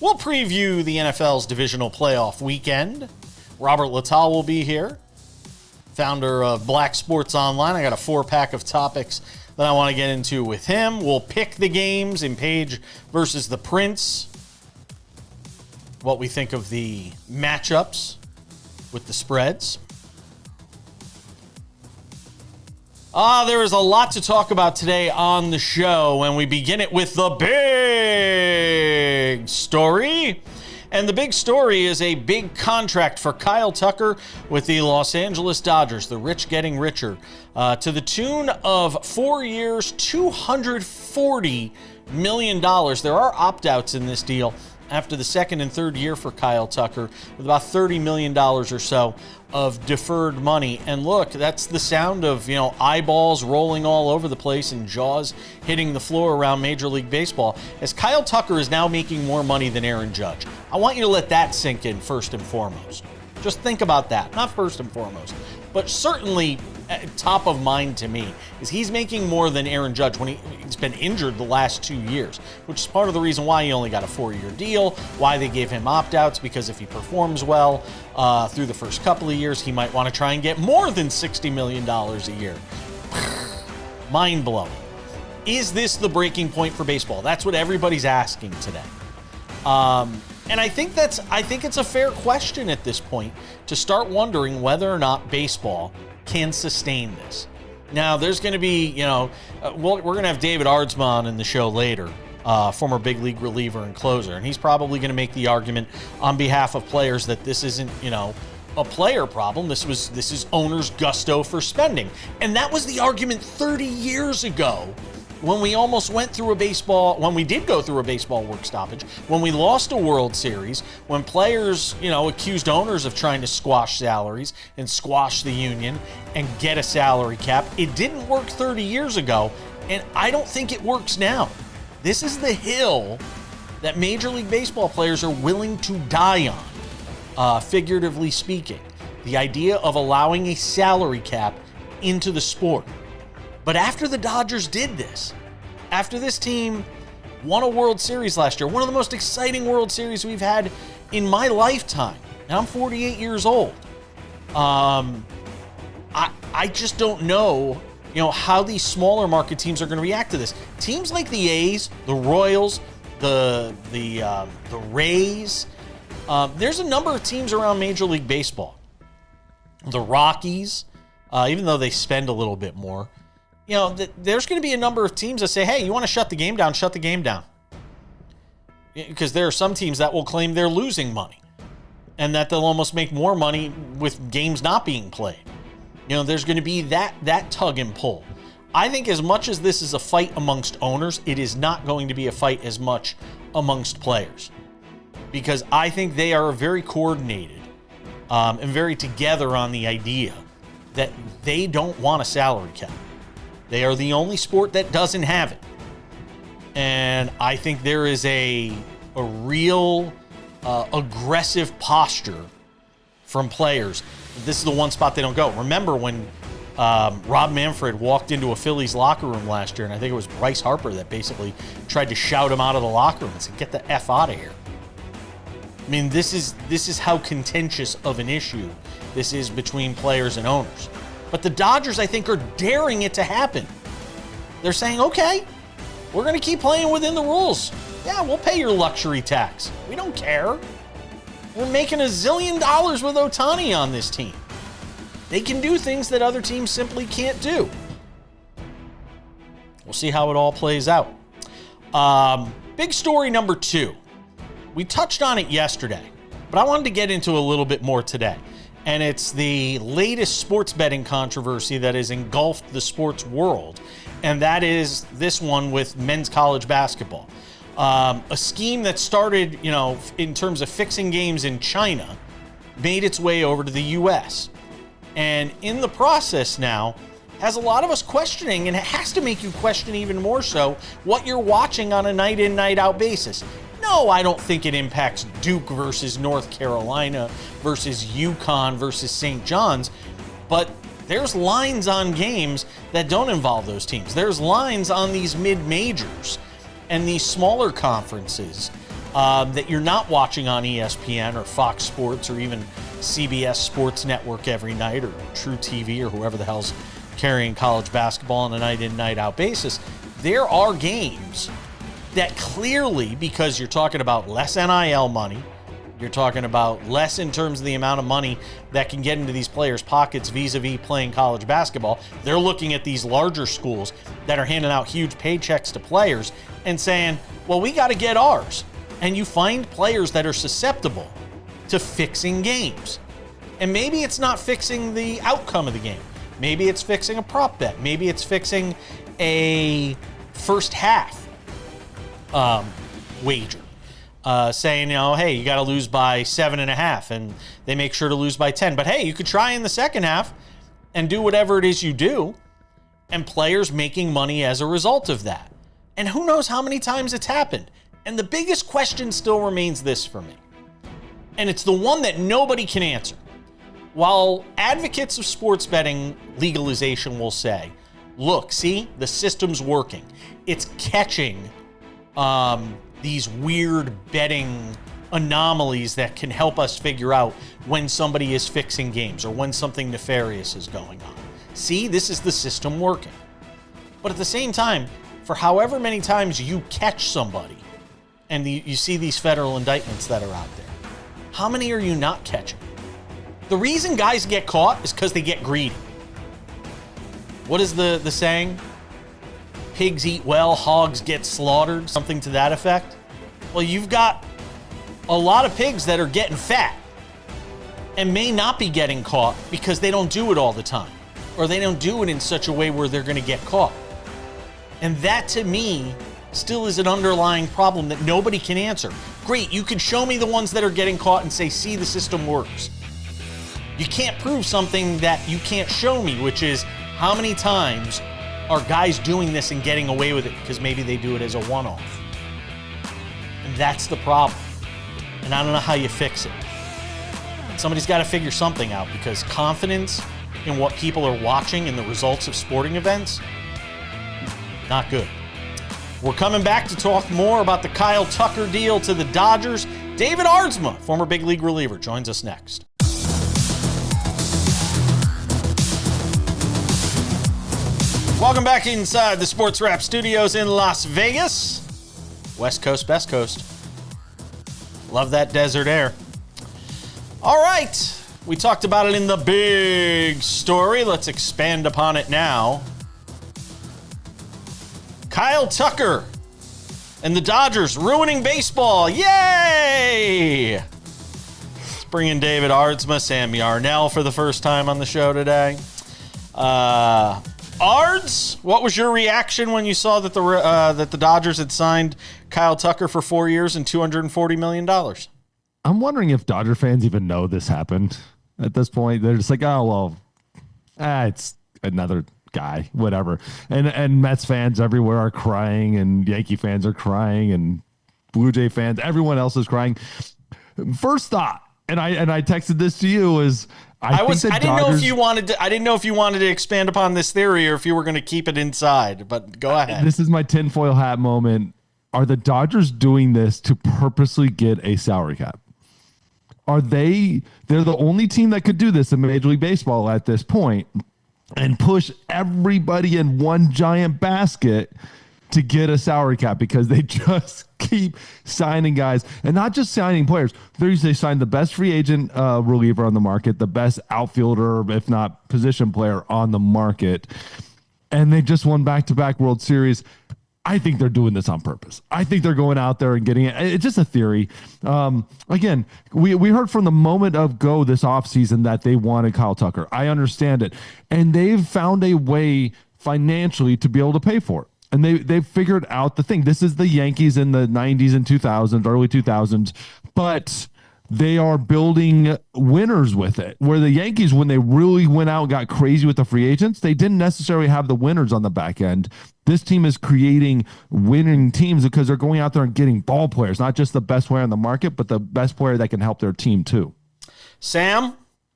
We'll preview the NFL's divisional playoff weekend. Robert Littal will be here, founder of Black Sports Online. I got a 4-pack of topics that I want to get into with him. We'll pick the games in Page versus the Prince, what we think of the matchups with the spreads. There is a lot to talk about today on the show, and we begin it with the big story. And the big story is a big contract for Kyle Tucker with the Los Angeles Dodgers, the rich getting richer, to the tune of 4 years, $240 million. There are opt-outs in this deal after the second and third year for Kyle Tucker, with about $30 million or so of deferred money. And look, that's the sound of, eyeballs rolling all over the place and jaws hitting the floor around Major League Baseball, as Kyle Tucker is now making more money than Aaron Judge. I want you to let that sink in first and foremost. Just think about that. Not first and foremost, but certainly top of mind to me is he's making more than Aaron Judge when he's been injured the last 2 years, which is part of the reason why he only got a 4-year deal, why they gave him opt-outs, because if he performs well through the first couple of years, he might want to try and get more than $60 million a year. Mind-blowing. Is this the breaking point for baseball? That's what everybody's asking today. And I think it's a fair question at this point to start wondering whether or not baseball can sustain this. Now, there's going to be, we're going to have David Aardsma on in the show later, former big league reliever and closer, and he's probably going to make the argument on behalf of players that this isn't, a player problem. This is owners' gusto for spending. And that was the argument 30 years ago when we almost went through when we did go through a baseball work stoppage, when we lost a World Series, when players, accused owners of trying to squash salaries and squash the union and get a salary cap. It didn't work 30 years ago, and I don't think it works now. This is the hill that Major League Baseball players are willing to die on, figuratively speaking. The idea of allowing a salary cap into the sport. But after the Dodgers did this, after this team won a World Series last year, one of the most exciting World Series we've had in my lifetime, and I'm 48 years old, I just don't know, how these smaller market teams are going to react to this. Teams like the A's, the Royals, the Rays, there's a number of teams around Major League Baseball. The Rockies, even though they spend a little bit more, there's going to be a number of teams that say, hey, you want to shut the game down, shut the game down. Because there are some teams that will claim they're losing money and that they'll almost make more money with games not being played. There's going to be that tug and pull. I think as much as this is a fight amongst owners, it is not going to be a fight as much amongst players. Because I think they are very coordinated and very together on the idea that they don't want a salary cap. They are the only sport that doesn't have it. And I think there is a real aggressive posture from players. This is the one spot they don't go. Remember when Rob Manfred walked into a Phillies locker room last year, and I think it was Bryce Harper that basically tried to shout him out of the locker room and said, get the F out of here. I mean, this is how contentious of an issue this is between players and owners. But the Dodgers, I think, are daring it to happen. They're saying, okay, we're going to keep playing within the rules. Yeah, we'll pay your luxury tax. We don't care. We're making $1 zillion with Ohtani on this team. They can do things that other teams simply can't do. We'll see how it all plays out. Big story number 2. We touched on it yesterday, but I wanted to get into a little bit more today. And it's the latest sports betting controversy that has engulfed the sports world. And that is this one with men's college basketball. A scheme that started, in terms of fixing games in China, made its way over to the U.S. And in the process now, has a lot of us questioning, and it has to make you question even more so, what you're watching on a night-in, night-out basis. No, I don't think it impacts Duke versus North Carolina versus UConn versus St. John's, but there's lines on games that don't involve those teams. There's lines on these mid-majors and these smaller conferences that you're not watching on ESPN or Fox Sports or even CBS Sports Network every night or True TV or whoever the hell's carrying college basketball on a night-in, night-out basis. There are games that clearly, because you're talking about less NIL money, you're talking about less in terms of the amount of money that can get into these players' pockets vis-a-vis playing college basketball. They're looking at these larger schools that are handing out huge paychecks to players and saying, well, we got to get ours. And you find players that are susceptible to fixing games. And maybe it's not fixing the outcome of the game. Maybe it's fixing a prop bet. Maybe it's fixing a first half wager. Saying, hey, you got to lose by 7.5, and they make sure to lose by 10. But hey, you could try in the second half and do whatever it is you do, and players making money as a result of that. And who knows how many times it's happened. And the biggest question still remains this for me. And it's the one that nobody can answer. While advocates of sports betting legalization will say, look, see, the system's working. It's catching these weird betting anomalies that can help us figure out when somebody is fixing games or when something nefarious is going on. See, this is the system working. But at the same time, for however many times you catch somebody and you see these federal indictments that are out there, how many are you not catching? The reason guys get caught is because they get greedy. What is the saying? Pigs eat well, hogs get slaughtered, something to that effect. Well, you've got a lot of pigs that are getting fat and may not be getting caught because they don't do it all the time, or they don't do it in such a way where they're going to get caught. And that, to me, still is an underlying problem that nobody can answer. Great, you can show me the ones that are getting caught and say, see, the system works. You can't prove something that you can't show me, which is how many times are guys doing this and getting away with it because maybe they do it as a one-off. And that's the problem. And I don't know how you fix it. Somebody's got to figure something out, because confidence in what people are watching and the results of sporting events, not good. We're coming back to talk more about the Kyle Tucker deal to the Dodgers. David Aardsma, former big league reliever, joins us next. Welcome back inside the SportsWrap studios in Las Vegas. West Coast, best coast. Love that desert air. All right. We talked about it in the big story. Let's expand upon it now. Kyle Tucker and the Dodgers ruining baseball. Yay! Let's bring in David Aardsma, Sam Yarnell for the first time on the show today. Ards, what was your reaction when you saw that the Dodgers had signed Kyle Tucker for 4 years and $240 million? I'm wondering if Dodger fans even know this happened at this point. They're just like, oh, well, it's another guy, whatever. And Mets fans everywhere are crying, and Yankee fans are crying, and Blue Jay fans, everyone else is crying. First thought, and I texted this to you, is I didn't know if you wanted to expand upon this theory or if you were going to keep it inside, but go ahead. This is my tinfoil hat moment. Are the Dodgers doing this to purposely get a salary cap? They're the only team that could do this in Major League Baseball at this point and push everybody in one giant basket to get a salary cap, because they just keep signing guys, and not just signing players. They signed the best free agent reliever on the market, the best outfielder, if not position player on the market, and they just won back-to-back World Series. I think they're doing this on purpose. I think they're going out there and getting it. It's just a theory. Again, we heard from the moment of go this offseason that they wanted Kyle Tucker. I understand it. And they've found a way financially to be able to pay for it. And they've figured out the thing. This is the Yankees in the 90s and 2000s, early 2000s, but they are building winners with it. Where the Yankees, when they really went out and got crazy with the free agents, they didn't necessarily have the winners on the back end. This team is creating winning teams because they're going out there and getting ball players, not just the best player on the market, but the best player that can help their team too. Sam,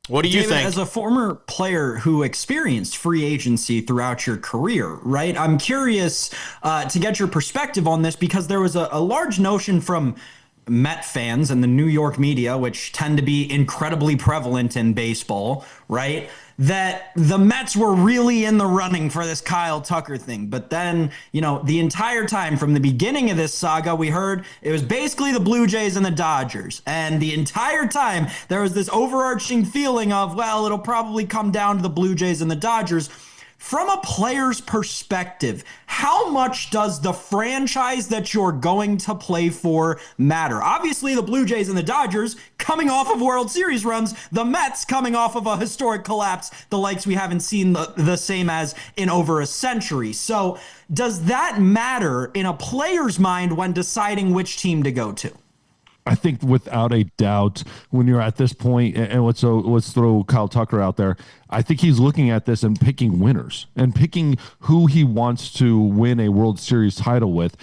what do you David, think? as a former player who experienced free agency throughout your career, right? I'm curious to get your perspective on this, because there was a large notion from Met fans and the New York media, which tend to be incredibly prevalent in baseball, right? That the Mets were really in the running for this Kyle Tucker thing. But then, the entire time from the beginning of this saga, we heard it was basically the Blue Jays and the Dodgers. And the entire time there was this overarching feeling of, well, it'll probably come down to the Blue Jays and the Dodgers. From a player's perspective, how much does the franchise that you're going to play for matter? Obviously, the Blue Jays and the Dodgers coming off of World Series runs, the Mets coming off of a historic collapse, the likes we haven't seen the same as in over a century. So does that matter in a player's mind when deciding which team to go to? I think without a doubt, when you're at this point, and let's throw Kyle Tucker out there, I think he's looking at this and picking winners and picking who he wants to win a World Series title with.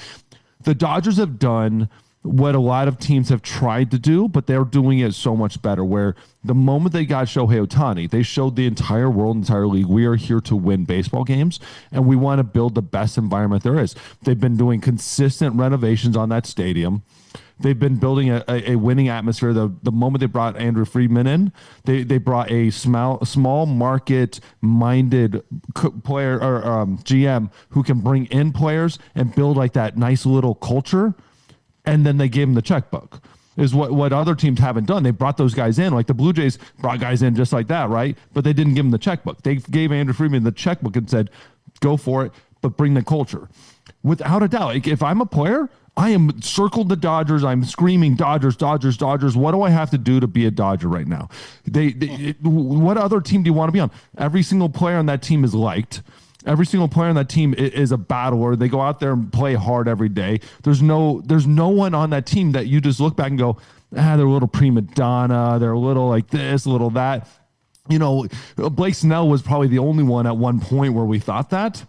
The Dodgers have done what a lot of teams have tried to do, but they're doing it so much better, where the moment they got Shohei Ohtani, they showed the entire world, entire league, we are here to win baseball games, and we want to build the best environment there is. They've been doing consistent renovations on that stadium. They've been building a winning atmosphere. The moment they brought Andrew Friedman in, they brought a small market minded player or GM who can bring in players and build like that nice little culture. And then they gave him the checkbook. Is what other teams haven't done. They brought those guys in, like the Blue Jays brought guys in just like that, right? But they didn't give him the checkbook. They gave Andrew Friedman the checkbook and said, go for it, but bring the culture. Without a doubt, like if I'm a player, I am circled the Dodgers. I'm screaming Dodgers, Dodgers, Dodgers. What do I have to do to be a Dodger right now? What other team do you want to be on? Every single player on that team is liked. Every single player on that team is a battler. They go out there and play hard every day. There's no one on that team that you just look back and go, they're a little prima donna. They're a little like this, a little that. Blake Snell was probably the only one at one point where we thought that.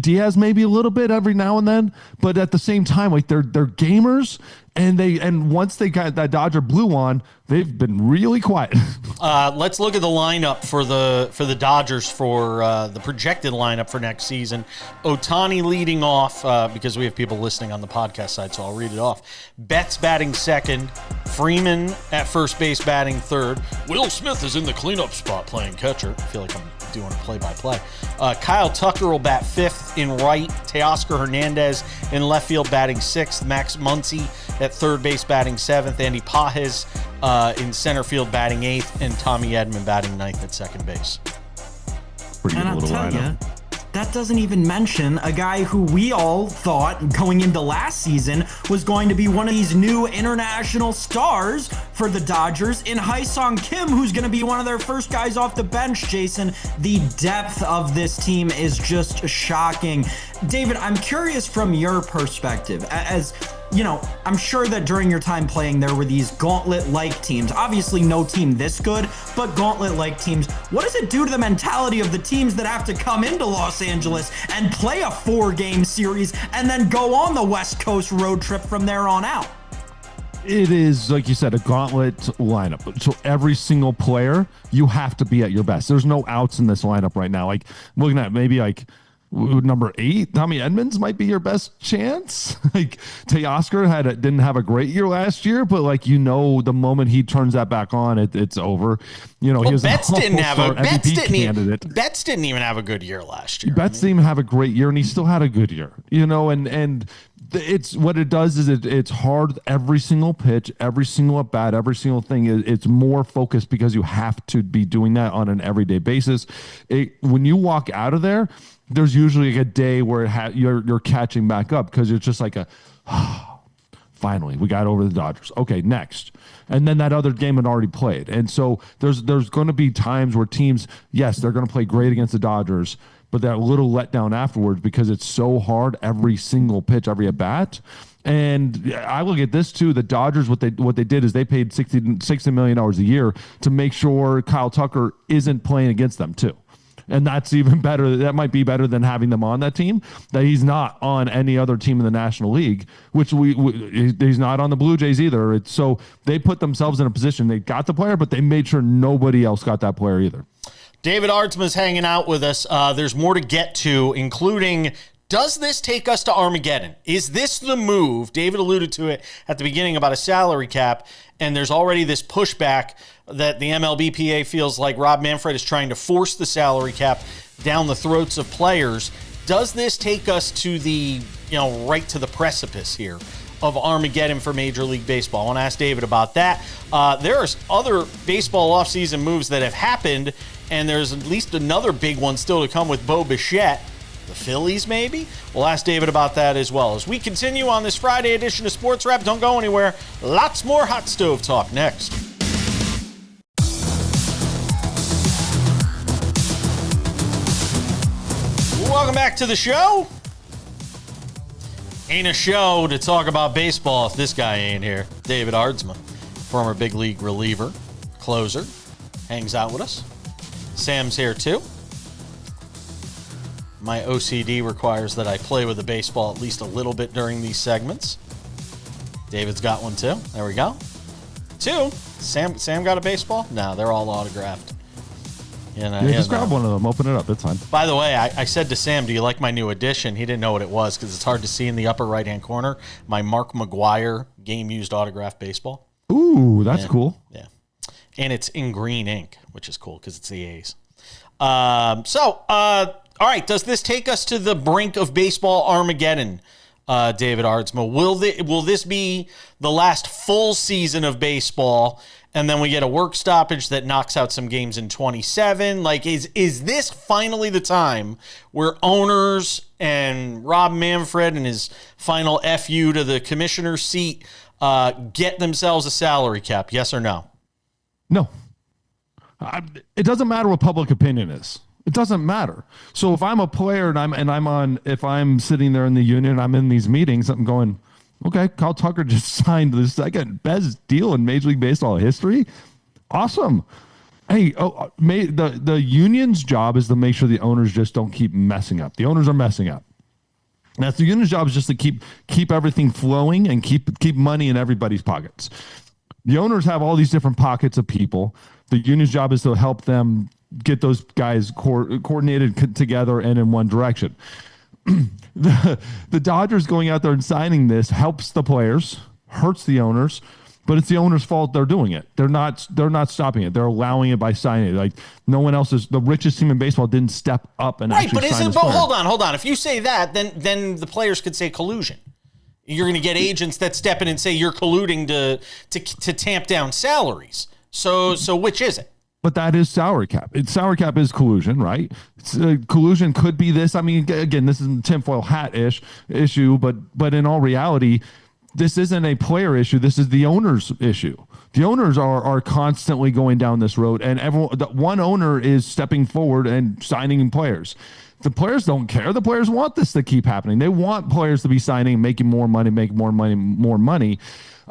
Diaz maybe a little bit every now and then, but at the same time, like they're gamers, and once they got that Dodger blue on, they've been really quiet. Let's look at the lineup for the Dodgers for the projected lineup for next season. Ohtani leading off because we have people listening on the podcast side, so I'll read it off. Betts batting second, Freeman at first base batting third. Will Smith is in the cleanup spot playing catcher. I feel like I'm doing a play-by-play. Kyle Tucker will bat fifth in right. Teoscar Hernandez in left field batting sixth. Max Muncy at third base batting seventh. Andy Pages in center field batting eighth. And Tommy Edman batting ninth at second base. Pretty good little lineup. That doesn't even mention a guy who we all thought going into last season was going to be one of these new international stars for the Dodgers in Ha-Seong Kim, who's going to be one of their first guys off the bench. Jason, the depth of this team is just shocking. David, I'm curious from your perspective, as I'm sure that during your time playing, there were these gauntlet-like teams. Obviously, no team this good, but gauntlet-like teams. What does it do to the mentality of the teams that have to come into Los Angeles and play a 4-game series and then go on the West Coast road trip from there on out? It is, like you said, a gauntlet lineup. So every single player, you have to be at your best. There's no outs in this lineup right now. Like, looking at maybe like number 8, Tommy Edmonds might be your best chance. Like Teoscar didn't have a great year last year, but the moment he turns that back on, it's over. He was Betts didn't even have a good year last year. Betts didn't even have a great year, and he still had a good year. And it's what it does is it's hard. Every single pitch, every single at bat, every single thing. It's more focused because you have to be doing that on an everyday basis. When you walk out of there, there's usually like a day where you're catching back up because it's just like finally we got over the Dodgers. Okay, next. And then that other game had already played. And so there's going to be times where teams, yes, they're going to play great against the Dodgers, but they're a little let down afterwards because it's so hard every single pitch, every at bat. And I look at this too. The Dodgers, what they did is they paid $60 million a year to make sure Kyle Tucker isn't playing against them too. And that's even better. That might be better than having them on that team, that he's not on any other team in the National League, which he's not on the Blue Jays either. So they put themselves in a position. They got the player, but they made sure nobody else got that player either. David Aardsma is hanging out with us. There's more to get to, including Does this take us to Armageddon? Is this the move? David alluded to it at the beginning about a salary cap, and there's already this pushback that the MLBPA feels like Rob Manfred is trying to force the salary cap down the throats of players. Does this take us to the, right to the precipice here of Armageddon for Major League Baseball? I want to ask David about that. There's other baseball offseason moves that have happened, and there's at least another big one still to come with Bo Bichette. The Phillies, maybe? We'll ask David about that as well. As we continue on this Friday edition of Sports Wrap, don't go anywhere. Lots more hot stove talk next. Welcome back to the show. Ain't a show to talk about baseball if this guy ain't here. David Aardsma, former big league reliever, closer, hangs out with us. Sam's here too. My OCD requires that I play with the baseball at least a little bit during these segments. David's got one too. There we go. 2. Sam got a baseball? No, they're all autographed. Just grab one of them. Open it up. It's fine. By the way, I said to Sam, do you like my new addition? He didn't know what it was because it's hard to see in the upper right-hand corner. My Mark McGwire game-used autograph baseball. Ooh, that's cool. Yeah. And it's in green ink, which is cool because it's the A's. All right, does this take us to the brink of baseball Armageddon, David Aardsma? Will this be the last full season of baseball, and then we get a work stoppage that knocks out some games in 27? Like, is this finally the time where owners and Rob Manfred and his final FU to the commissioner's seat get themselves a salary cap? Yes or no? No. It doesn't matter what public opinion is. It doesn't matter. So if I'm a player if I'm sitting there in the union, I'm in these meetings, I'm going, okay, Kyle Tucker just signed the second best deal in Major League Baseball history. Awesome. Hey, the union's job is to make sure the owners just don't keep messing up. The owners are messing up. That's the union's job, is just to keep everything flowing and keep money in everybody's pockets. The owners have all these different pockets of people. The union's job is to help them get those guys coordinated together and in one direction. The Dodgers going out there and signing this helps the players, hurts the owners, but it's the owner's fault they're doing it. They're not stopping it. They're allowing it by signing it. Like, no one else the richest team in baseball didn't step up and actually sign this player. Hold on. If you say that, then the players could say collusion. You're going to get agents that step in and say you're colluding to tamp down salaries. So which is it? But that is salary cap. Salary cap is collusion, right? Collusion could be this. I mean, again, this is a tinfoil hat-ish issue, but in all reality, this isn't a player issue. This is the owner's issue. The owners are constantly going down this road, and one owner is stepping forward and signing players. The players don't care. The players want this to keep happening. They want players to be signing, making more money.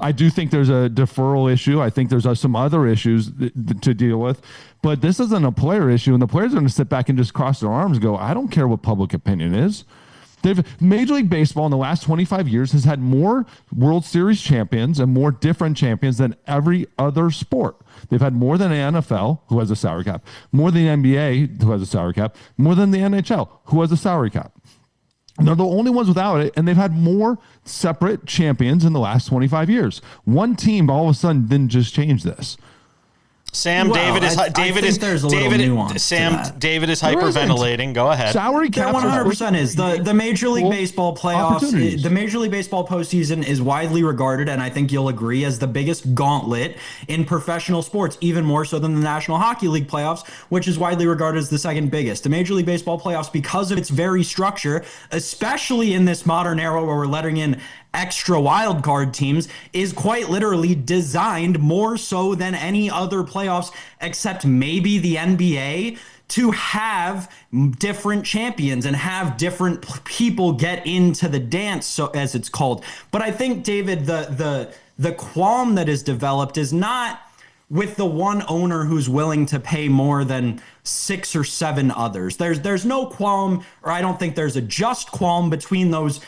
I do think there's a deferral issue. I think there's some other issues to deal with, but this isn't a player issue, and the players are going to sit back and just cross their arms and go, I don't care what public opinion is. Major League Baseball in the last 25 years has had more World Series champions and more different champions than every other sport. They've had more than the NFL, who has a salary cap, more than the NBA, who has a salary cap, more than the NHL, who has a salary cap. They're the only ones without it, and they've had more separate champions in the last 25 years. One team all of a sudden didn't just change this. Sam, David is hyperventilating. Go ahead. Salary cap 100% is the Major League Baseball playoffs. The Major League Baseball postseason is widely regarded, and I think you'll agree, as the biggest gauntlet in professional sports, even more so than the National Hockey League playoffs, which is widely regarded as the second biggest. The Major League Baseball playoffs, because of its very structure, especially in this modern era where we're letting in extra wild card teams, is quite literally designed more so than any other playoffs except maybe the NBA to have different champions and have different people get into the dance, so as it's called. But I think, David, the qualm that is developed is not with the one owner who's willing to pay more than 6 or 7 others. There's no qualm, or I don't think there's a just qualm between those,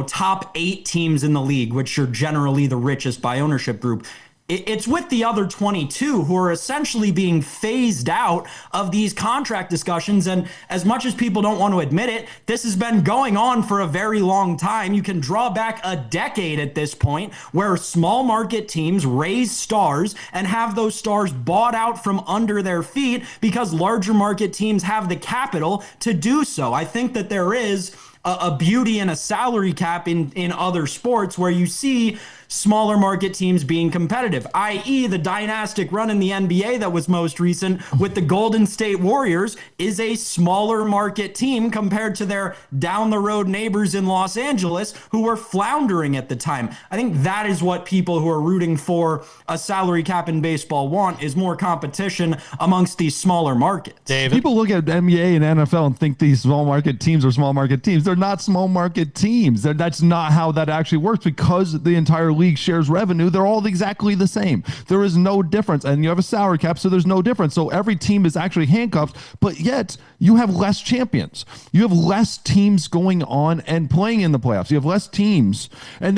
top 8 teams in the league, which are generally the richest by ownership group. It's with the other 22 who are essentially being phased out of these contract discussions. And as much as people don't want to admit it, this has been going on for a very long time. You can draw back a decade at this point where small market teams raise stars and have those stars bought out from under their feet because larger market teams have the capital to do so. I think that there is a beauty and a salary cap in other sports where you see smaller market teams being competitive, i.e. the dynastic run in the NBA that was most recent with the Golden State Warriors is a smaller market team compared to their down the road neighbors in Los Angeles who were floundering at the time. I think that is what people who are rooting for a salary cap in baseball want, is more competition amongst these smaller markets. David? People look at NBA and NFL and think these small market teams are small market teams. They're not small market teams. That's not how that actually works, because the entire league shares revenue. They're all exactly the same. There is no difference. And you have a salary cap, so there's no difference. So every team is actually handcuffed, but yet you have less champions. You have less teams going on and playing in the playoffs. You have less teams. And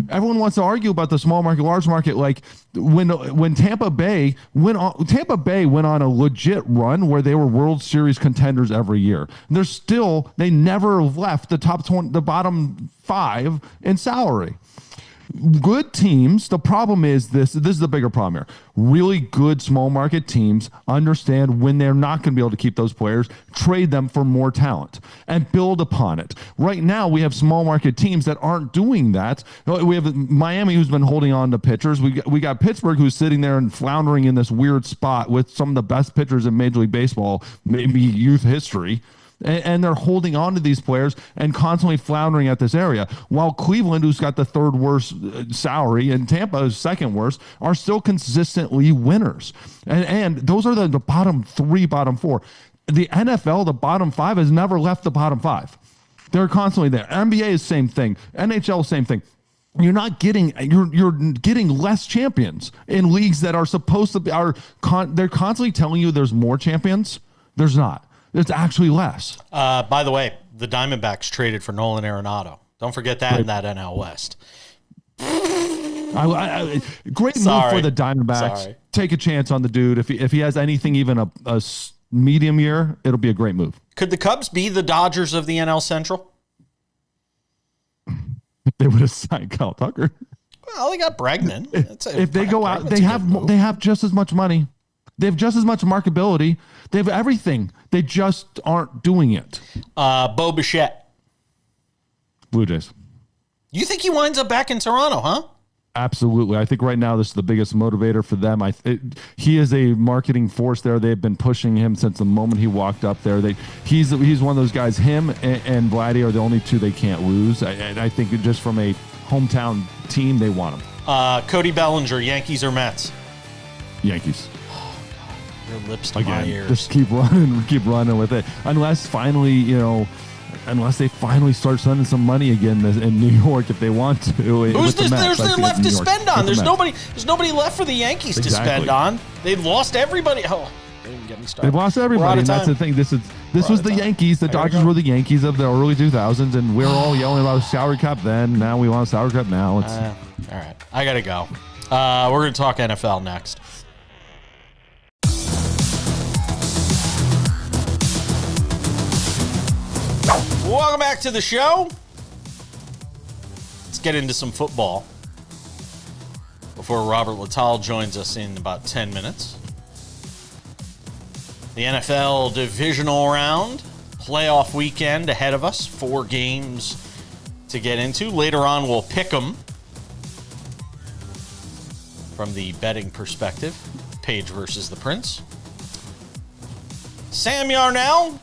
everyone wants to argue about the small market, large market. Like when Tampa Bay went on a legit run where they were World Series contenders every year. They never left the top 20, the bottom 5 in salary. Good teams, the problem is this is the bigger problem here. Really good small market teams understand when they're not going to be able to keep those players, trade them for more talent and build upon it. Right now, we have small market teams that aren't doing that. We have Miami, who's been holding on to pitchers. We got Pittsburgh, who's sitting there and floundering in this weird spot with some of the best pitchers in Major League Baseball, maybe youth history. And they're holding on to these players and constantly floundering at this area. While Cleveland, who's got the third worst salary, and Tampa is second worst, are still consistently winners. And those are the bottom 3, bottom 4. The NFL, the bottom 5, has never left the bottom 5. They're constantly there. NBA is same thing. NHL, same thing. You're getting less champions in leagues that are supposed to be, they're constantly telling you there's more champions. There's not. It's actually less. By the way, the Diamondbacks traded for Nolan Arenado. Don't forget that in that NL West. Great move for the Diamondbacks. Sorry. Take a chance on the dude. If he has anything, even a medium year, it'll be a great move. Could the Cubs be the Dodgers of the NL Central? If they would have signed Kyle Tucker. Well, they got Bregman. If they go out, they have just as much money. They have just as much marketability. They have everything. They just aren't doing it. Bo Bichette. Blue Jays. You think he winds up back in Toronto, huh? Absolutely. I think right now this is the biggest motivator for them. He is a marketing force there. They've been pushing him since the moment he walked up there. He's one of those guys. Him and Vladdy are the only two they can't lose. I think just from a hometown team, they want him. Cody Bellinger, Yankees or Mets? Yankees. Your lips to my ears. Just keep running with it. Unless they finally start spending some money again in New York if they want to. Who's there's left to spend on? There's nobody left for the Yankees to spend on. They've lost everybody. Oh, don't even get me started. They've lost everybody, and that's the thing. This was the Yankees. The Dodgers were the Yankees of the early 2000s, and we were all yelling about a salary cap then. Now we want a salary cap now. All right, I gotta go. We're gonna talk NFL next. Welcome back to the show. Let's get into some football before Robert Littal joins us in about 10 minutes. The NFL Divisional Round, playoff weekend ahead of us. 4 games to get into. Later on, we'll pick them from the betting perspective. Page versus the Prince. Sam Yarnell.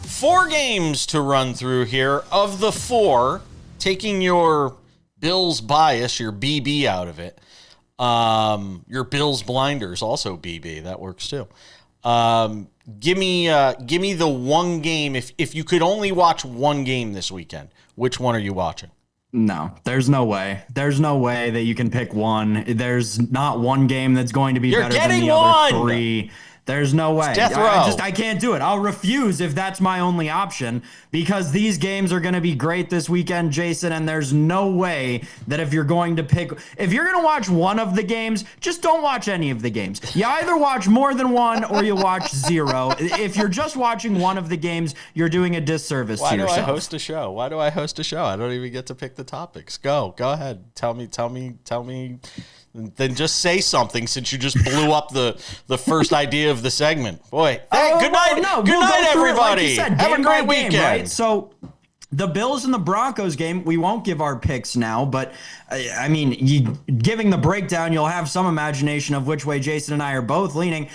4 games to run through here. Of the 4, taking your Bills bias, your BB out of it, your Bills blinders, also BB, that works too. Give me the one game. If you could only watch one game this weekend, which one are you watching? No, there's no way. There's no way that you can pick one. There's not one game that's going to be better than the other 3. There's no way. Death row. I can't do it. I'll refuse if that's my only option, because these games are going to be great this weekend, Jason, and there's no way that if you're going to watch one of the games, just don't watch any of the games. You either watch more than one or you watch zero. If you're just watching one of the games, you're doing a disservice to yourself. Why do I host a show? I don't even get to pick the topics. Go ahead. Tell me. Then just say something, since you just blew up the first idea of the segment. Boy, good night. Good night, everybody. Like you said, have a great weekend. Game, right? So the Bills and the Broncos game, we won't give our picks now, but I mean, giving the breakdown, you'll have some imagination of which way Jason and I are both leaning.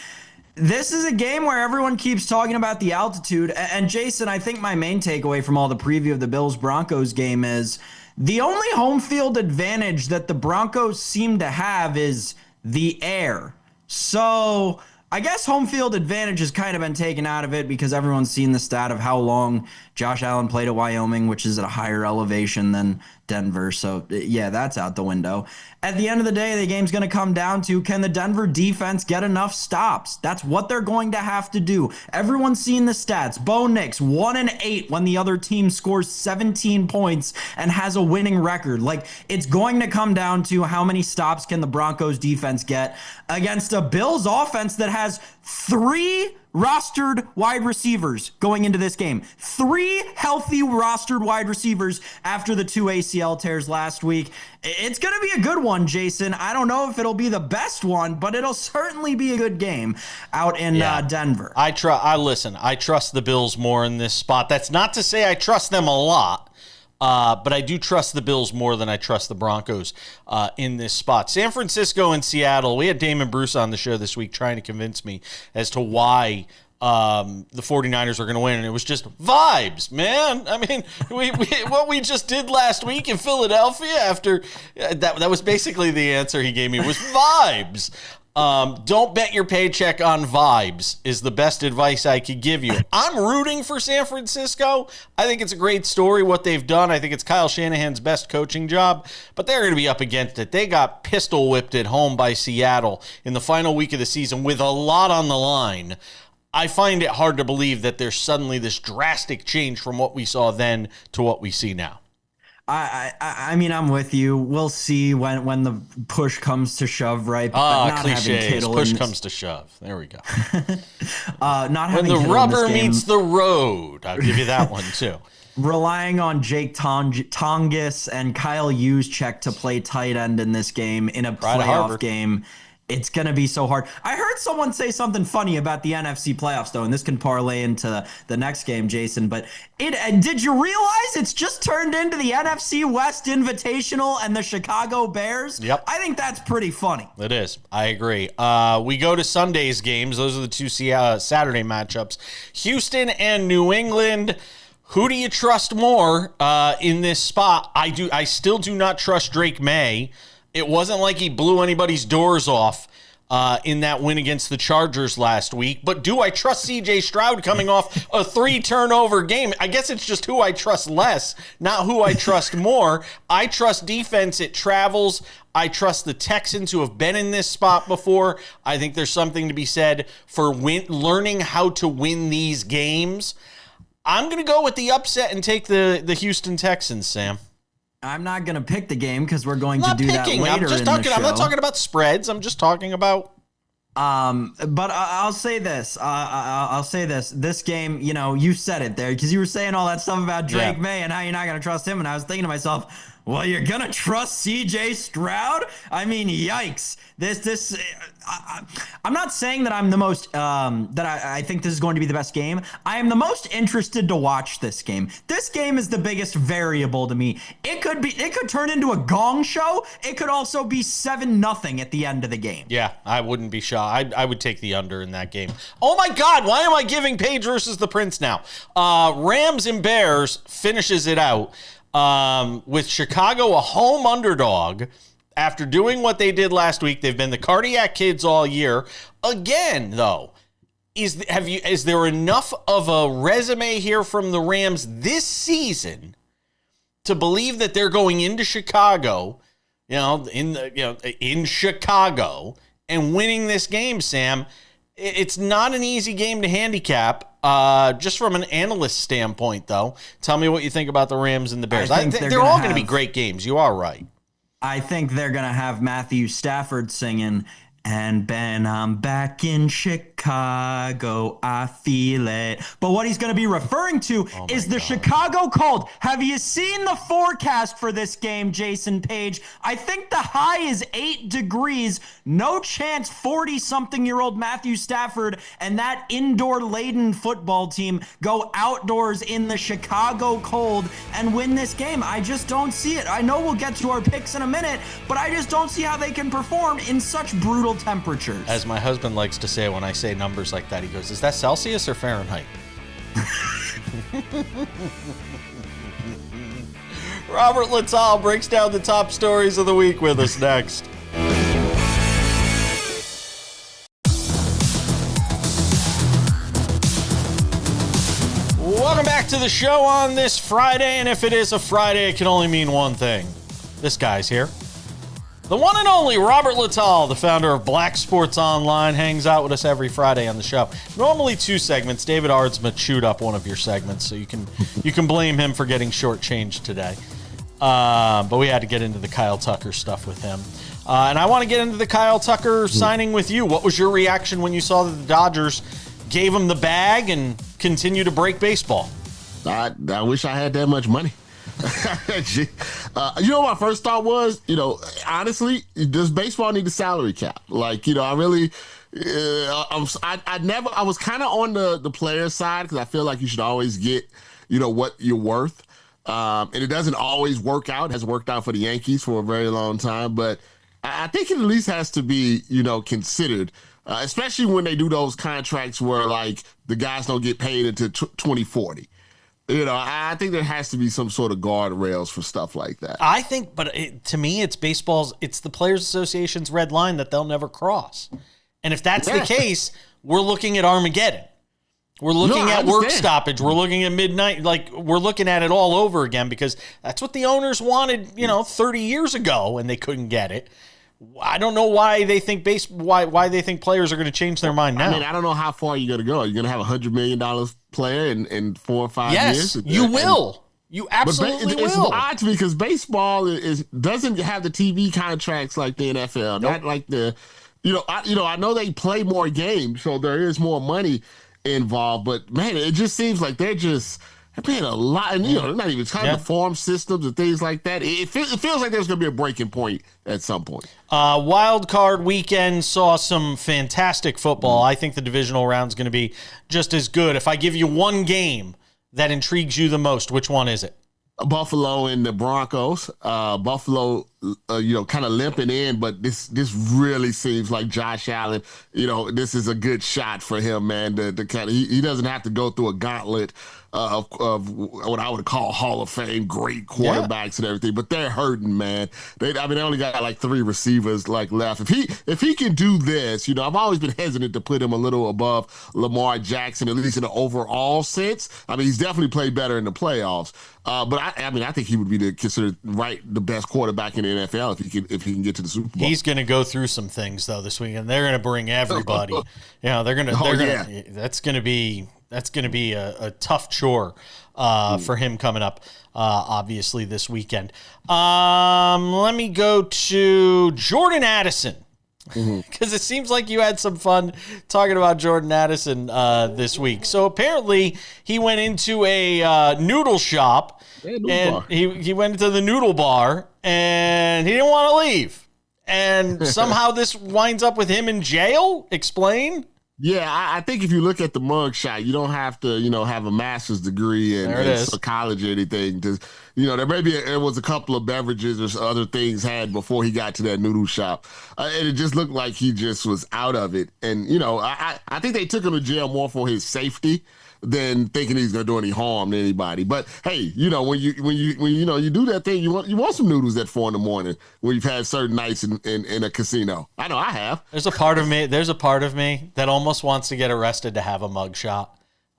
This is a game where everyone keeps talking about the altitude. And Jason, I think my main takeaway from all the preview of the Bills-Broncos game is the only home field advantage that the Broncos seem to have is the air. So I guess home field advantage has kind of been taken out of it, because everyone's seen the stat of how long Josh Allen played at Wyoming, which is at a higher elevation than Denver. So yeah, that's out the window. At the end of the day, the game's going to come down to, can the Denver defense get enough stops? That's what they're going to have to do. Everyone's seen the stats. Bo Nix, 1-8 when the other team scores 17 points and has a winning record. Like, it's going to come down to how many stops can the Broncos defense get against a Bills offense that has 3 rostered wide receivers going into this game. 3 healthy rostered wide receivers after the 2 ACL tears last week. It's going to be a good one, Jason. I don't know if it'll be the best one, but it'll certainly be a good game out in Denver. I trust the Bills more in this spot. That's not to say I trust them a lot. But I do trust the Bills more than I trust the Broncos in this spot. San Francisco and Seattle. We had Damon Bruce on the show this week trying to convince me as to why the 49ers are going to win, and it was just vibes, man. I mean, what we just did last week in Philadelphia after that was basically the answer he gave me, was vibes. Don't bet your paycheck on vibes is the best advice I could give you. I'm rooting for San Francisco. I think it's a great story what they've done. I think it's Kyle Shanahan's best coaching job, but they're going to be up against it. They got pistol whipped at home by Seattle in the final week of the season with a lot on the line. I find it hard to believe that there's suddenly this drastic change from what we saw then to what we see now. I mean, I'm with you. We'll see when the push comes to shove, right? But not cliches. Push comes to shove. There we go. Not when the rubber meets the road. I'll give you that one too. Relying on Jake Tongas and Kyle Juszczyk to play tight end in this game, in a playoff game. It's going to be so hard. I heard someone say something funny about the NFC playoffs, though, and this can parlay into the next game, Jason. But did you realize it's just turned into the NFC West Invitational and the Chicago Bears? Yep. I think that's pretty funny. It is. I agree. We go to Sunday's games. Those are the 2 Saturday matchups. Houston and New England. Who do you trust more in this spot? I still do not trust Drake May. It wasn't like he blew anybody's doors off in that win against the Chargers last week. But do I trust C.J. Stroud coming off a 3-turnover game? I guess it's just who I trust less, not who I trust more. I trust defense. It travels. I trust the Texans, who have been in this spot before. I think there's something to be said for learning how to win these games. I'm going to go with the upset and take the Houston Texans, Sam. I'm not going to pick the game because we're going to do that later in the show. I'm not talking about spreads. I'm just talking about... But I'll say this. I'll say this. This game, you said it there because you were saying all that stuff about Drake May and how you're not going to trust him. And I was thinking to myself, well, you're going to trust C.J. Stroud? I mean, yikes. I'm not saying that I'm the most, that I think this is going to be the best game. I am the most interested to watch this game. This game is the biggest variable to me. It could turn into a gong show. It could also be 7-0 at the end of the game. Yeah, I wouldn't be shocked. I would take the under in that game. Oh my God, why am I giving Paige versus the Prince now? Rams and Bears finishes it out. With Chicago a home underdog after doing what they did last week. They've been the cardiac kids all year. Again, though, is there enough of a resume here from the Rams this season to believe that they're going into Chicago, in Chicago and winning this game, Sam? It's not an easy game to handicap. Just from an analyst standpoint, though, tell me what you think about the Rams and the Bears. I think they're all going to be great games. You are right. I think they're going to have Matthew Stafford singing, "And Ben, I'm back in Chicago, I feel it." But what he's going to be referring to is the Chicago cold. Have you seen the forecast for this game, Jason Page? I think the high is 8 degrees. No chance 40-something-year-old Matthew Stafford and that indoor-laden football team go outdoors in the Chicago cold and win this game. I just don't see it. I know we'll get to our picks in a minute, but I just don't see how they can perform in such brutal temperatures. As my husband likes to say when I say numbers like that, he goes, "Is that Celsius or Fahrenheit?" Robert Littal breaks down the top stories of the week with us next. Welcome back to the show on this Friday, and if it is a Friday, it can only mean one thing. This guy's here. The one and only Robert Littal, the founder of Black Sports Online, hangs out with us every Friday on the show. Normally 2 segments. David Aardsma chewed up one of your segments, so you can blame him for getting shortchanged today. But we had to get into the Kyle Tucker stuff with him. And I want to get into the Kyle Tucker signing with you. What was your reaction when you saw that the Dodgers gave him the bag and continue to break baseball? I wish I had that much money. You know what my first thought was? Honestly, does baseball need a salary cap? I really, I was kind of on the player side because I feel like you should always get, what you're worth. And it doesn't always work out. It has worked out for the Yankees for a very long time, but I think it at least has to be, considered, especially when they do those contracts where the guys don't get paid until 2040. I think there has to be some sort of guardrails for stuff like that. I think, but to me, it's the Players Association's red line that they'll never cross. And if that's the case, we're looking at Armageddon. We're looking at work stoppage. We're looking at midnight. We're looking at it all over again because that's what the owners wanted, 30 years ago, and they couldn't get it. I don't know why they think why they think players are going to change their mind now. I don't know how far you're going to go. You're going to have $100 million player in 4 or 5 years. Yes, you will. You absolutely will. It's odd to me because baseball doesn't have the TV contracts like the NFL. Nope. Not like the, I know they play more games, so there is more money involved. But man, it just seems like they're paying a lot, and they're not even trying to form systems and things like that. It feels like there's going to be a breaking point at some point. Wild card weekend saw some fantastic football. I think the divisional round is going to be just as good. If I give you one game that intrigues you the most, which one is it? Buffalo and the Broncos. Buffalo, kind of limping in, but this really seems like Josh Allen. This is a good shot for him, man. He doesn't have to go through a gauntlet of what I would call Hall of Fame great quarterbacks and everything, but they're hurting, man. They only got 3 receivers left. If he can do this, I've always been hesitant to put him a little above Lamar Jackson, at least in the overall sense. He's definitely played better in the playoffs. But I think he would be considered the best quarterback in the NFL if he can get to the Super Bowl. He's going to go through some things though this weekend. They're going to bring everybody. That's going to be a tough chore for him coming up, obviously, this weekend. Let me go to Jordan Addison, because it seems like you had some fun talking about Jordan Addison this week. So apparently he went into a noodle shop, and he went into the noodle bar, and he didn't want to leave. And somehow this winds up with him in jail? Explain. Yeah, I think if you look at the mugshot, you don't have to, have a master's degree in psychology or anything. There was a couple of beverages or other things had before he got to that noodle shop. And it just looked like he just was out of it. And, I think they took him to jail more for his safety than thinking he's gonna do any harm to anybody. But hey, when you do that thing, you want some noodles at 4 a.m. when you've had certain nights in a casino. I know I have. There's a part of me that almost wants to get arrested to have a mugshot.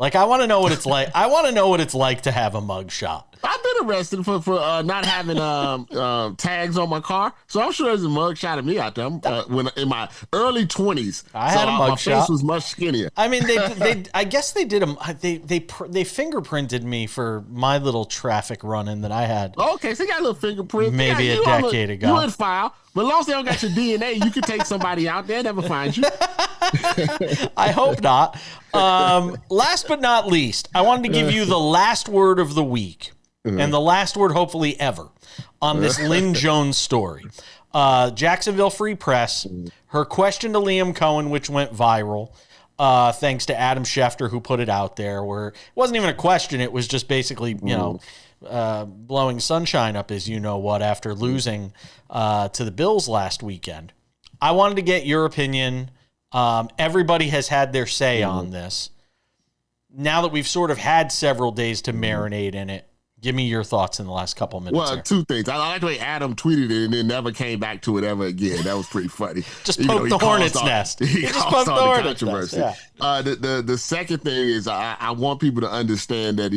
Like, I want to know what it's like. I want to know what it's like to have a mug shot. I've been arrested for not having tags on my car, so I'm sure there's a mug shot of me out there. When in my early 20s, I had a mug my shot. face was much skinnier. I mean, they I guess they did they fingerprinted me for my little traffic run-in that I had. Okay, so you got a little fingerprint. Maybe a decade ago. You would file, but as long as they don't got your DNA, you can take somebody out there, never find you. I hope not. Last but not least, I wanted to give you the last word of the week. And the last word, hopefully, ever on this Lynn Jones story. Jacksonville Free Press, her question to Liam Cohen, which went viral, thanks to Adam Schefter, who put it out there, where it wasn't even a question. It was just basically, blowing sunshine up, as you know what, after losing to the Bills last weekend. I wanted to get your opinion. Everybody has had their say on this. Now that we've sort of had several days to marinate in it, give me your thoughts in the last couple of minutes. Well, here. two things. I like the way Adam tweeted it and then never came back to it ever again. That was pretty funny. Just poked the hornet's nest. He just caused poked the all the hornet's controversy. nest. Yeah. The second thing is I want people to understand that,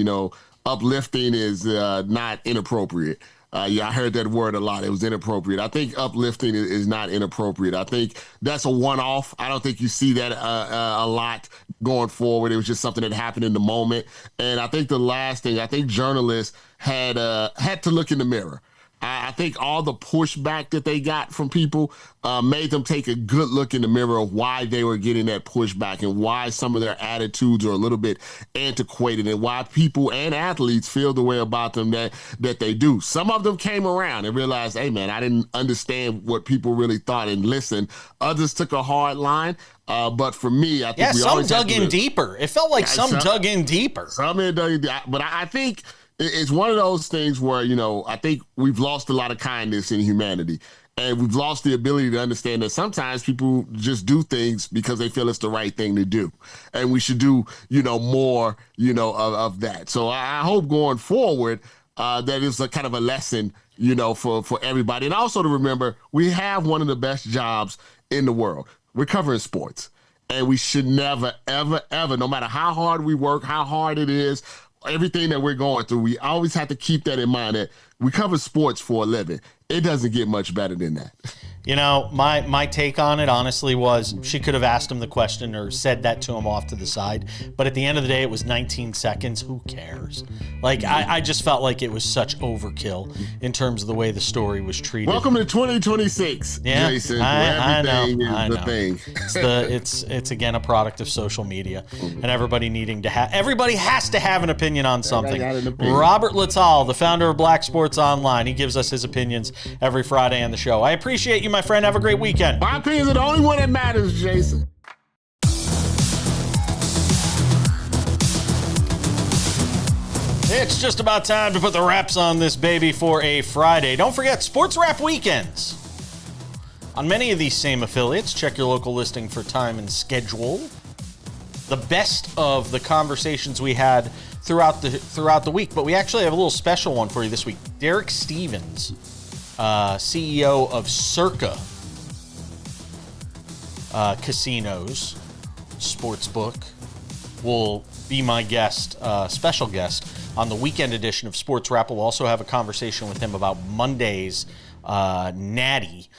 uplifting is not inappropriate. I heard that word a lot. It was inappropriate. I think uplifting is not inappropriate. I think that's a one-off. I don't think you see that a lot going forward. It was just something that happened in the moment. And I think the last thing, I think journalists had to look in the mirror. I think all the pushback that they got from people made them take a good look in the mirror of why they were getting that pushback and why some of their attitudes are a little bit antiquated and why people and athletes feel the way about them that they do. Some of them came around and realized, hey, man, I didn't understand what people really thought and listened. Others took a hard line. But for me, I think some dug in deeper. It felt like some dug in deeper. Some dug in deeper. But I think it's one of those things where, I think we've lost a lot of kindness in humanity. And we've lost the ability to understand that sometimes people just do things because they feel it's the right thing to do. And we should do, more, of that. So I hope going forward that is a kind of a lesson, for everybody. And also to remember, we have one of the best jobs in the world. We're covering sports. And we should never, ever, ever, no matter how hard we work, how hard it is, everything that we're going through, we always have to keep that in mind that we cover sports for a living. It doesn't get much better than that. My take on it, honestly, was she could have asked him the question or said that to him off to the side. But at the end of the day, it was 19 seconds. Who cares? I just felt like it was such overkill in terms of the way the story was treated. Welcome to 2026, yeah, Jason. I know. Is the thing. It's again a product of social media and everybody needing to have. Everybody has to have an opinion on something. Robert Littal, the founder of Black Sports Online, he gives us his opinions every Friday on the show. I appreciate you, my friend. Have a great weekend. My opinions are the only one that matters, Jason. It's just about time to put the wraps on this baby for a Friday. Don't forget SportsWrap weekends on many of these same affiliates. Check your local listing for time and schedule. The best of the conversations we had throughout the week, but we actually have a little special one for you this week. Derek Stevens, CEO of Circa Casinos Sportsbook, will be my guest, special guest on the weekend edition of SportsWrap. We'll also have a conversation with him about Monday's Natty,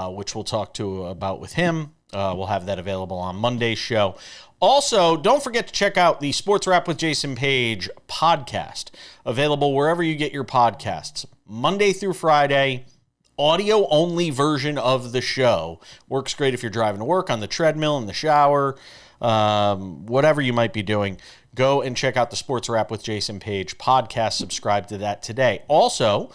which we'll talk about with him. We'll have that available on Monday's show. Also, don't forget to check out the SportsWrap with Jason Page podcast, available wherever you get your podcasts. Monday through Friday, audio-only version of the show. Works great if you're driving to work, on the treadmill, in the shower, whatever you might be doing. Go and check out the SportsWrap with Jason Page podcast. Subscribe to that today. Also,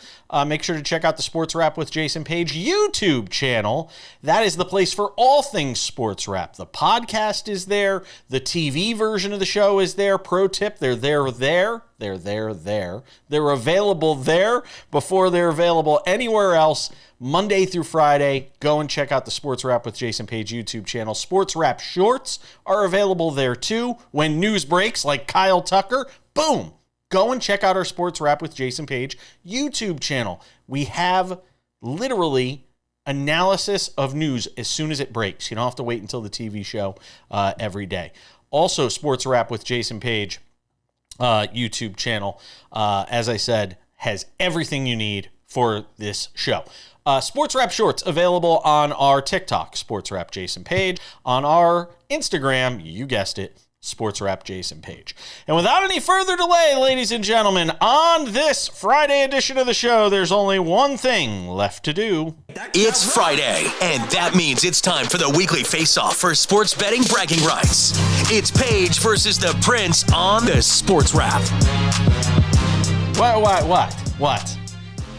make sure to check out the SportsWrap with Jason Page YouTube channel. That is the place for all things SportsWrap. The podcast is there. The TV version of the show is there. Pro tip, they're there. They're available there before they're available anywhere else. Monday through Friday, go and check out the SportsWrap with Jason Page YouTube channel. SportsWrap shorts are available there too. When news breaks, like Kyle Tucker, boom, go and check out our SportsWrap with Jason Page YouTube channel. We have literally analysis of news as soon as it breaks. You don't have to wait until the TV show every day. Also, Sports Wrap with Jason Page YouTube channel, as I said, has everything you need for this show. Sports Wrap Shorts available on our TikTok, Sports Wrap Jason Page, on our Instagram, you guessed it, Sports Wrap Jason Page. And without any further delay, ladies and gentlemen, on this Friday edition of the show, there's only one thing left to do. It's Friday, and that means it's time for the weekly face-off for sports betting bragging rights. It's Page versus the Prince on the Sports Wrap. What?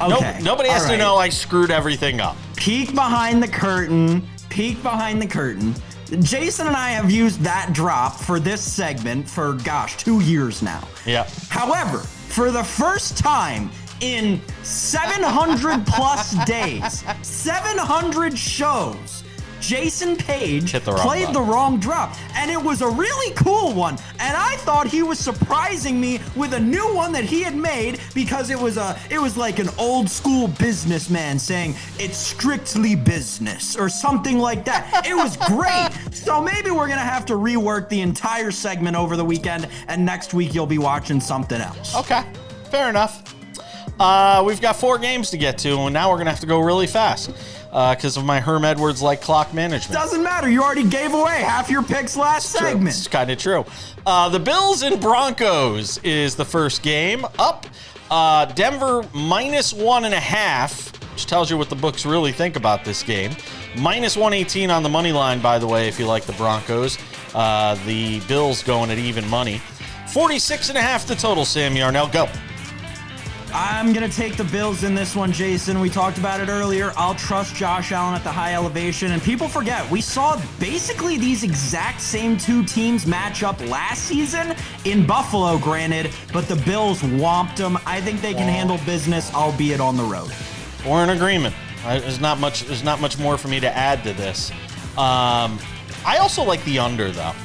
Okay. Nobody has to know I screwed everything up. Peek behind the curtain. Jason and I have used that drop for this segment for, 2 years now. Yeah. However, for the first time in 700 plus days, 700 shows, Jason Page played the wrong drop, and it was a really cool one. And I thought he was surprising me with a new one that he had made, because it was like an old school businessman saying it's strictly business or something like that. It was great. So maybe we're gonna have to rework the entire segment over the weekend, and next week you'll be watching something else. Okay, fair enough. We've got 4 games to get to, and now we're gonna have to go really fast. Because of my Herm Edwards-like clock management. Doesn't matter. You already gave away half your picks last segment. It's kind of true. The Bills and Broncos is the first game. Up. Denver -1.5, which tells you what the books really think about this game. -118 on the money line, by the way, if you like the Broncos. The Bills going at even money. 46.5 the total, Sam Yarnell. Go. I'm going to take the Bills in this one, Jason. We talked about it earlier. I'll trust Josh Allen at the high elevation. And people forget, we saw basically these exact same 2 teams match up last season in Buffalo, granted, but the Bills whomped them. I think they can handle business, albeit on the road. We're in agreement. There's not much more for me to add to this. I also like the under, though.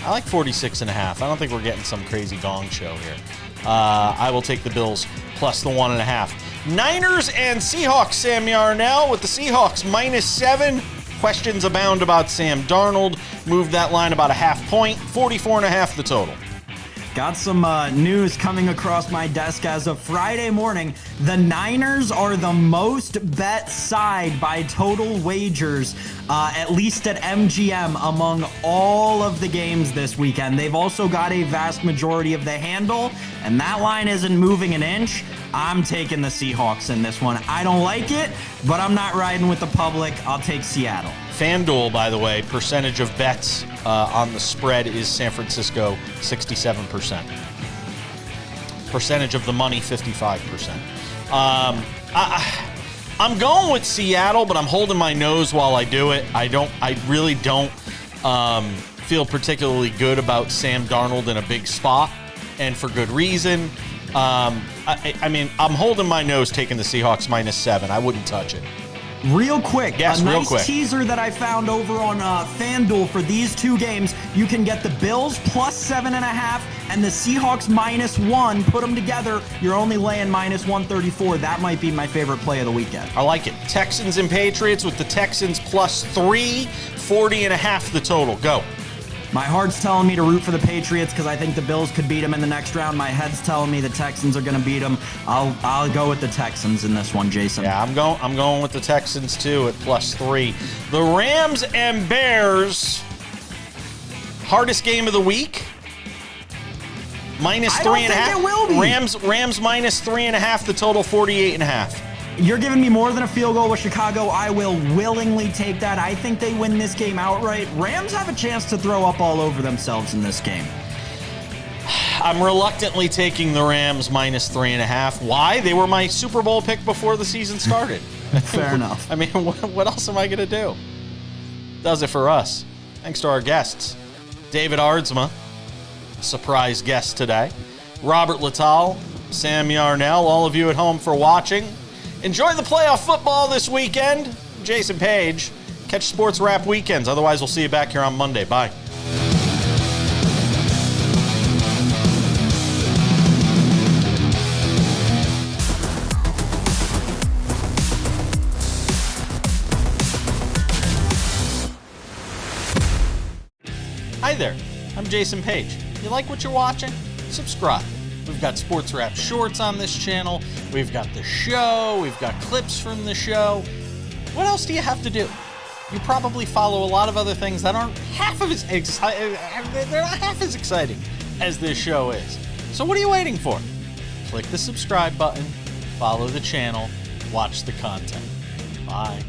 I like 46.5. I don't think we're getting some crazy gong show here. I will take the Bills plus the 1.5. Niners and Seahawks, Sam Yarnell, with the Seahawks -7. Questions abound about Sam Darnold. Moved that line about a half point. 44.5 the total. Got some news coming across my desk as of Friday morning. The Niners are the most bet side by total wagers, at least at MGM, among all of the games this weekend. They've also got a vast majority of the handle, and that line isn't moving an inch. I'm taking the Seahawks in this one. I don't like it, but I'm not riding with the public. I'll take Seattle. FanDuel, by the way, percentage of bets on the spread is San Francisco, 67%. Percentage of the money, 55%. I'm going with Seattle, but I'm holding my nose while I do it. I really don't feel particularly good about Sam Darnold in a big spot, and for good reason. I mean, I'm holding my nose taking the Seahawks -7. I wouldn't touch it. Real quick, yes, a real nice quick teaser that I found over on FanDuel for these 2 games. You can get the Bills plus 7.5 and the Seahawks -1. Put them together, you're only laying -134. That might be my favorite play of the weekend. I like it. Texans and Patriots with the Texans +3, 40.5 the total. Go. My heart's telling me to root for the Patriots because I think the Bills could beat them in the next round. My head's telling me the Texans are going to beat them. I'll go with the Texans in this one, Jason. Yeah, I'm going with the Texans too at +3. The Rams and Bears, hardest game of the week. -3.5. I don't think it will be. Rams -3.5. The total 48.5. You're giving me more than a field goal with Chicago. I will willingly take that. I think they win this game outright. Rams have a chance to throw up all over themselves in this game. I'm reluctantly taking the Rams -3.5. Why? They were my Super Bowl pick before the season started. Fair enough. I mean, what else am I going to do? Does it for us. Thanks to our guests. David Aardsma, surprise guest today. Robert Littal, Sam Yarnell, all of you at home for watching. Enjoy the playoff football this weekend. Jason Page. Catch Sports Wrap weekends. Otherwise, we'll see you back here on Monday. Bye. I Jason Page. You like what you're watching? Subscribe. We've got SportsWrap shorts on this channel. We've got the show. We've got clips from the show. What else do you have to do? You probably follow a lot of other things that aren't half as they're not half as exciting as this show is. So what are you waiting for? Click the subscribe button, follow the channel, watch the content. Bye.